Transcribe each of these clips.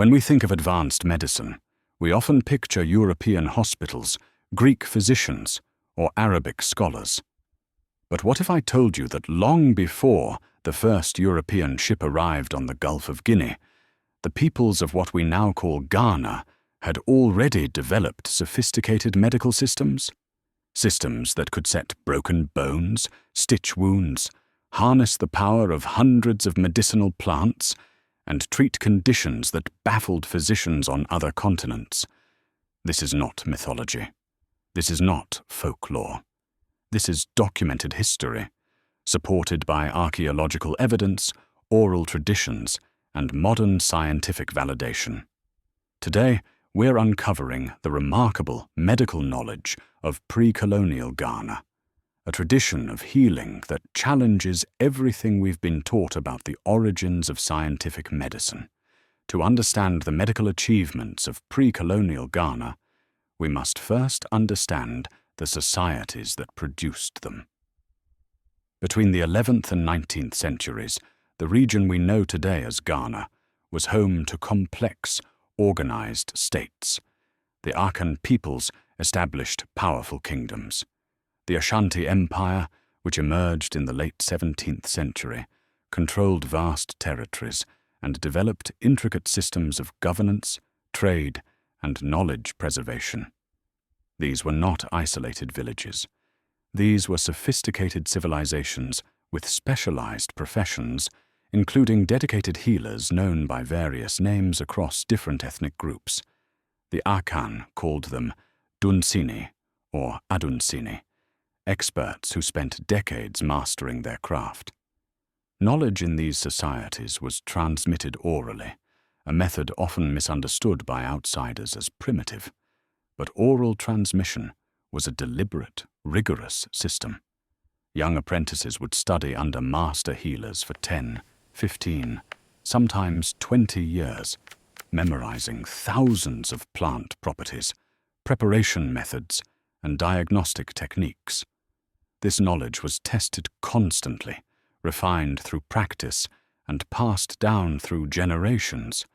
When we think of advanced medicine, we often picture European hospitals, Greek physicians, or Arabic scholars. But what if I told you that long before the first European ship arrived on the Gulf of Guinea, the peoples of what we now call Ghana had already developed sophisticated medical systems? Systems that could set broken bones, stitch wounds, harness the power of hundreds of medicinal plants, and treat conditions that baffled physicians on other continents. This is not mythology. This is not folklore. This is documented history, supported by archaeological evidence, oral traditions, and modern scientific validation. Today, we're uncovering the remarkable medical knowledge of pre-colonial Ghana, a tradition of healing that challenges everything we've been taught about the origins of scientific medicine. To understand the medical achievements of pre-colonial Ghana, we must first understand the societies that produced them. Between the 11th and 19th centuries, the region we know today as Ghana was home to complex, organized states. The Akan peoples established powerful kingdoms. The Ashanti Empire, which emerged in the late 17th century, controlled vast territories and developed intricate systems of governance, trade, and knowledge preservation. These were not isolated villages. These were sophisticated civilizations with specialized professions, including dedicated healers known by various names across different ethnic groups. The Akan called them Dunsini or Adunsini, experts who spent decades mastering their craft. Knowledge in these societies was transmitted orally, a method often misunderstood by outsiders as primitive. But oral transmission was a deliberate, rigorous system. Young apprentices would study under master healers for 10, 15, sometimes 20 years, memorizing thousands of plant properties, preparation methods, and diagnostic techniques. This knowledge was tested constantly, refined through practice, and passed down through generations.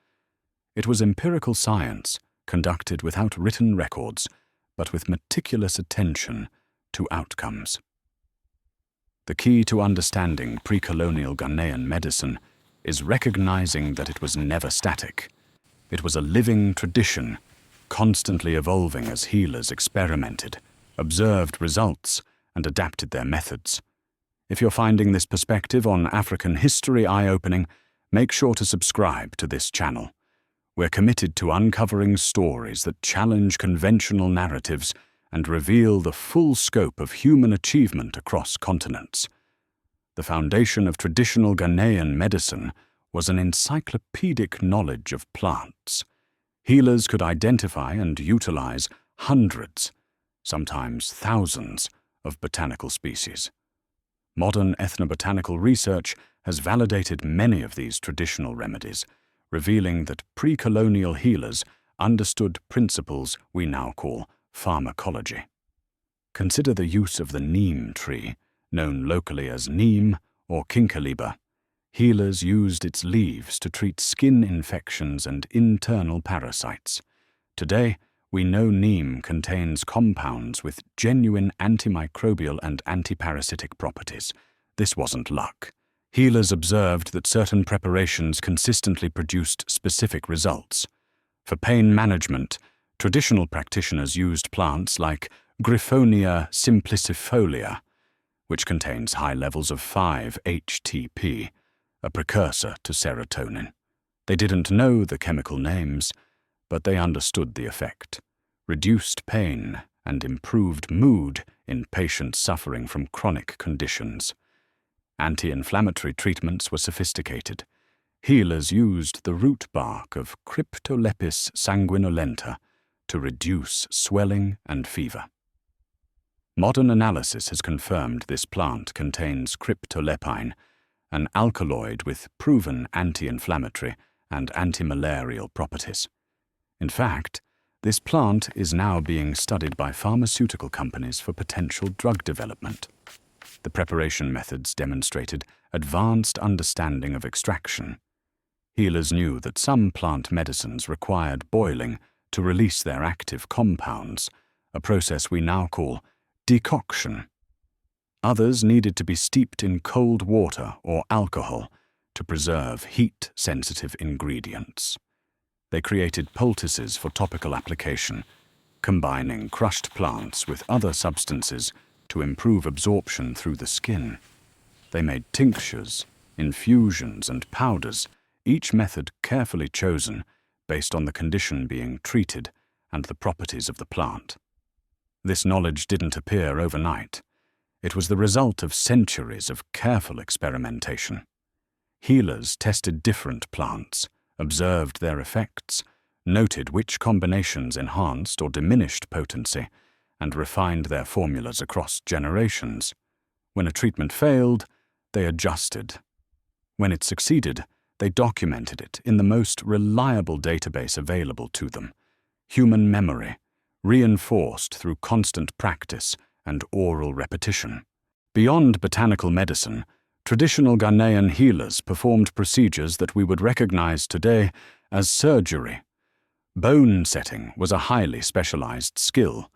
It was empirical science, conducted without written records, but with meticulous attention to outcomes. The key to understanding pre-colonial Ghanaian medicine is recognizing that it was never static. It was a living tradition, constantly evolving as healers experimented, observed results, and adapted their methods. If you're finding this perspective on African history eye-opening, make sure to subscribe to this channel. We're committed to uncovering stories that challenge conventional narratives and reveal the full scope of human achievement across continents. The foundation of traditional Ghanaian medicine was an encyclopedic knowledge of plants. Healers could identify and utilize hundreds, sometimes thousands, of botanical species. Modern ethnobotanical research has validated many of these traditional remedies, revealing that pre-colonial healers understood principles we now call pharmacology. Consider the use of the neem tree, known locally as neem or kinkeliba. Healers used its leaves to treat skin infections and internal parasites. Today, we know neem contains compounds with genuine antimicrobial and antiparasitic properties. This wasn't luck. Healers observed that certain preparations consistently produced specific results. For pain management, traditional practitioners used plants like Griffonia simplicifolia, which contains high levels of 5-HTP, a precursor to serotonin. They didn't know the chemical names, but they understood the effect: reduced pain and improved mood in patients suffering from chronic conditions. Anti-inflammatory treatments were sophisticated. Healers used the root bark of Cryptolepis sanguinolenta to reduce swelling and fever. Modern analysis has confirmed this plant contains cryptolepine, an alkaloid with proven anti-inflammatory and antimalarial properties. In fact, this plant is now being studied by pharmaceutical companies for potential drug development. The preparation methods demonstrated advanced understanding of extraction. Healers knew that some plant medicines required boiling to release their active compounds, a process we now call decoction. Others needed to be steeped in cold water or alcohol to preserve heat-sensitive ingredients. They created poultices for topical application, combining crushed plants with other substances to improve absorption through the skin. They made tinctures, infusions, and powders, each method carefully chosen based on the condition being treated and the properties of the plant. This knowledge didn't appear overnight. It was the result of centuries of careful experimentation. Healers tested different plants, observed their effects, noted which combinations enhanced or diminished potency, and refined their formulas across generations. When a treatment failed, they adjusted. When it succeeded, they documented it in the most reliable database available to them, human memory, reinforced through constant practice and oral repetition. Beyond botanical medicine, traditional Ghanaian healers performed procedures that we would recognize today as surgery. Bone setting was a highly specialized skill.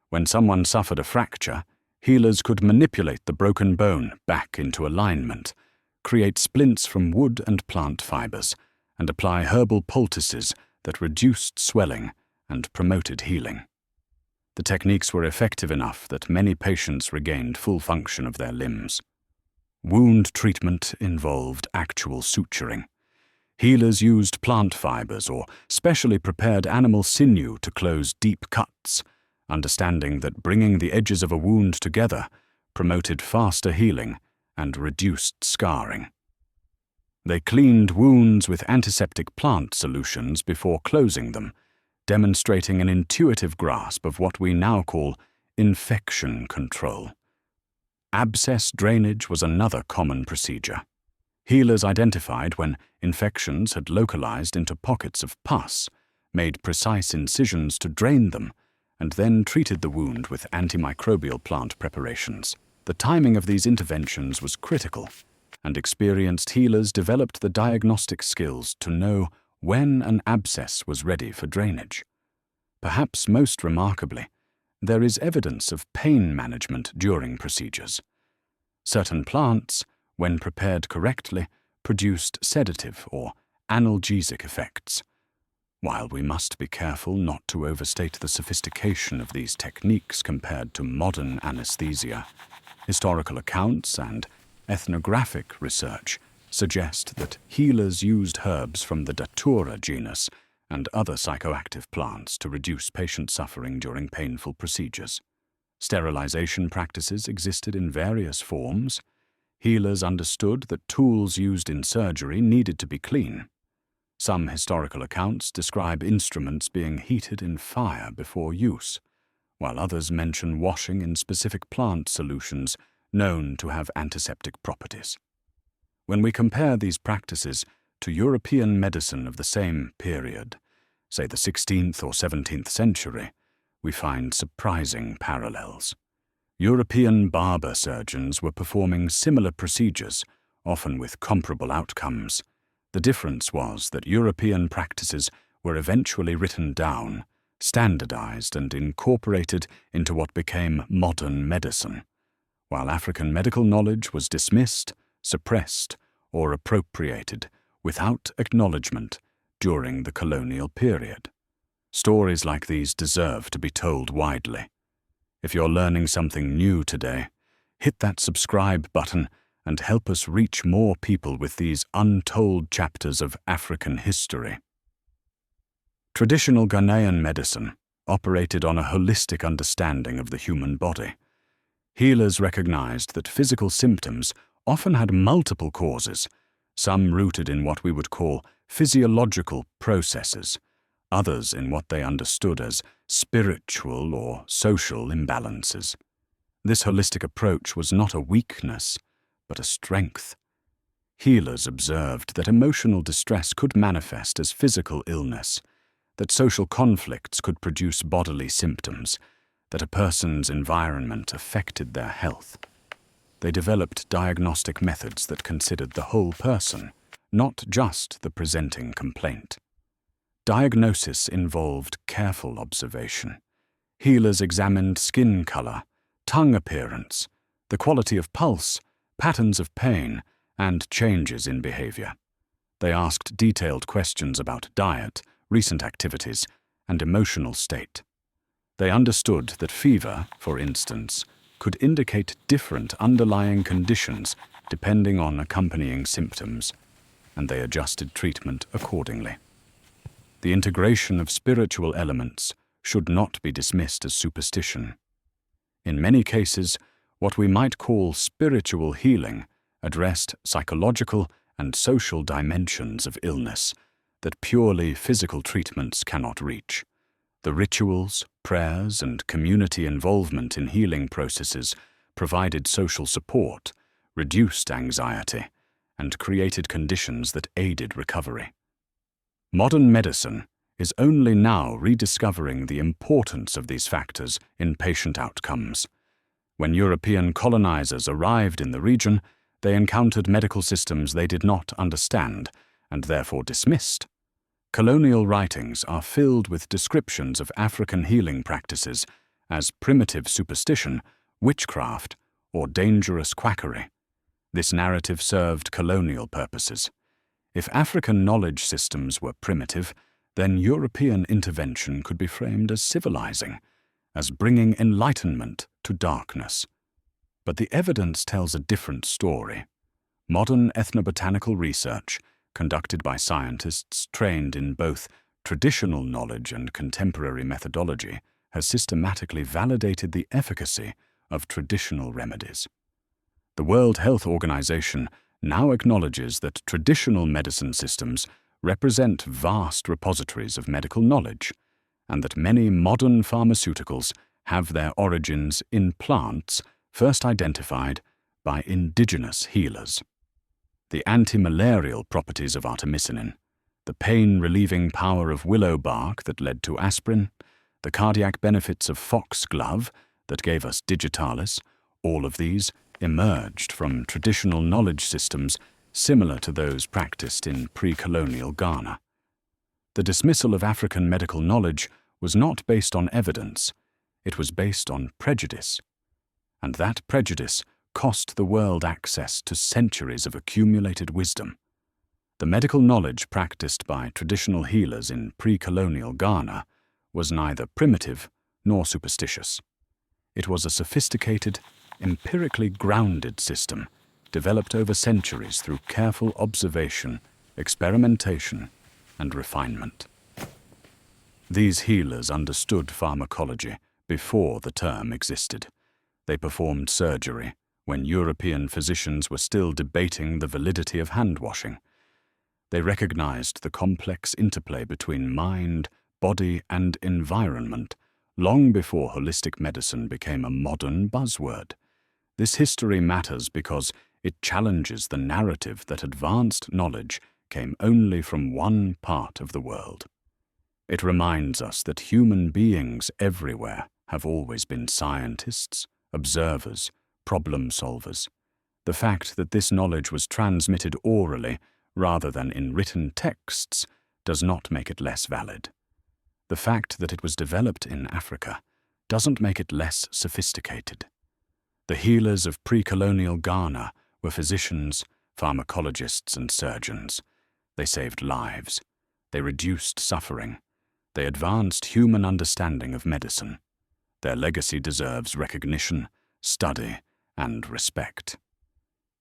When someone suffered a fracture, healers could manipulate the broken bone back into alignment, create splints from wood and plant fibers, and apply herbal poultices that reduced swelling and promoted healing. The techniques were effective enough that many patients regained full function of their limbs. Wound treatment involved actual suturing. Healers used plant fibers or specially prepared animal sinew to close deep cuts, understanding that bringing the edges of a wound together promoted faster healing and reduced scarring. They cleaned wounds with antiseptic plant solutions before closing them, demonstrating an intuitive grasp of what we now call infection control. Abscess drainage was another common procedure. Healers identified when infections had localized into pockets of pus, made precise incisions to drain them, and then treated the wound with antimicrobial plant preparations. The timing of these interventions was critical, and experienced healers developed the diagnostic skills to know when an abscess was ready for drainage. Perhaps most remarkably, there is evidence of pain management during procedures. Certain plants, when prepared correctly, produced sedative or analgesic effects. While we must be careful not to overstate the sophistication of these techniques compared to modern anesthesia, historical accounts and ethnographic research suggest that healers used herbs from the Datura genus and other psychoactive plants to reduce patient suffering during painful procedures. Sterilization practices existed in various forms. Healers understood that tools used in surgery needed to be clean. Some historical accounts describe instruments being heated in fire before use, while others mention washing in specific plant solutions known to have antiseptic properties. When we compare these practices to European medicine of the same period, say the 16th or 17th century, we find surprising parallels. European barber surgeons were performing similar procedures, often with comparable outcomes. The difference was that European practices were eventually written down, standardized, and incorporated into what became modern medicine, while African medical knowledge was dismissed, suppressed, or appropriated without acknowledgement during the colonial period. Stories like these deserve to be told widely. If you're learning something new today, hit that subscribe button and help us reach more people with these untold chapters of African history. Traditional Ghanaian medicine operated on a holistic understanding of the human body. Healers recognized that physical symptoms often had multiple causes, some rooted in what we would call physiological processes, others in what they understood as spiritual or social imbalances. This holistic approach was not a weakness, but a strength. Healers observed that emotional distress could manifest as physical illness, that social conflicts could produce bodily symptoms, that a person's environment affected their health. They developed diagnostic methods that considered the whole person, not just the presenting complaint. Diagnosis involved careful observation. Healers examined skin color, tongue appearance, the quality of pulse, patterns of pain, and changes in behavior. They asked detailed questions about diet, recent activities, and emotional state. They understood that fever, for instance, could indicate different underlying conditions depending on accompanying symptoms, and they adjusted treatment accordingly. The integration of spiritual elements should not be dismissed as superstition. In many cases, what we might call spiritual healing addressed psychological and social dimensions of illness that purely physical treatments cannot reach. The rituals, prayers, and community involvement in healing processes provided social support, reduced anxiety, and created conditions that aided recovery. Modern medicine is only now rediscovering the importance of these factors in patient outcomes. When European colonizers arrived in the region, they encountered medical systems they did not understand and therefore dismissed. Colonial writings are filled with descriptions of African healing practices as primitive superstition, witchcraft, or dangerous quackery. This narrative served colonial purposes. If African knowledge systems were primitive, then European intervention could be framed as civilizing, as bringing enlightenment to darkness. But the evidence tells a different story. Modern ethnobotanical research, conducted by scientists trained in both traditional knowledge and contemporary methodology, has systematically validated the efficacy of traditional remedies. The World Health Organization now acknowledges that traditional medicine systems represent vast repositories of medical knowledge, and that many modern pharmaceuticals have their origins in plants first identified by indigenous healers. The anti-malarial properties of artemisinin, the pain-relieving power of willow bark that led to aspirin, the cardiac benefits of foxglove that gave us digitalis, all of these emerged from traditional knowledge systems similar to those practiced in pre-colonial Ghana. The dismissal of African medical knowledge was not based on evidence, it was based on prejudice. And that prejudice cost the world access to centuries of accumulated wisdom. The medical knowledge practiced by traditional healers in pre-colonial Ghana was neither primitive nor superstitious. It was a sophisticated, empirically grounded system developed over centuries through careful observation, experimentation, and refinement. These healers understood pharmacology before the term existed. They performed surgery when European physicians were still debating the validity of hand-washing. They recognized the complex interplay between mind, body, and environment long before holistic medicine became a modern buzzword. This history matters because it challenges the narrative that advanced knowledge came only from one part of the world. It reminds us that human beings everywhere have always been scientists, observers, problem solvers. The fact that this knowledge was transmitted orally rather than in written texts does not make it less valid. The fact that it was developed in Africa doesn't make it less sophisticated. The healers of pre-colonial Ghana were physicians, pharmacologists, and surgeons. They saved lives. They reduced suffering. They advanced human understanding of medicine. Their legacy deserves recognition, study, and respect.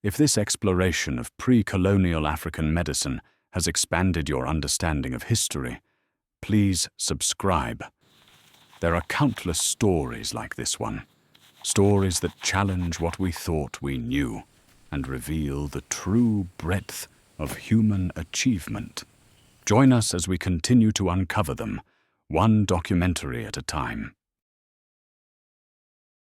If this exploration of pre-colonial African medicine has expanded your understanding of history, please subscribe. There are countless stories like this one, stories that challenge what we thought we knew and reveal the true breadth of human achievement. Join us as we continue to uncover them, one documentary at a time.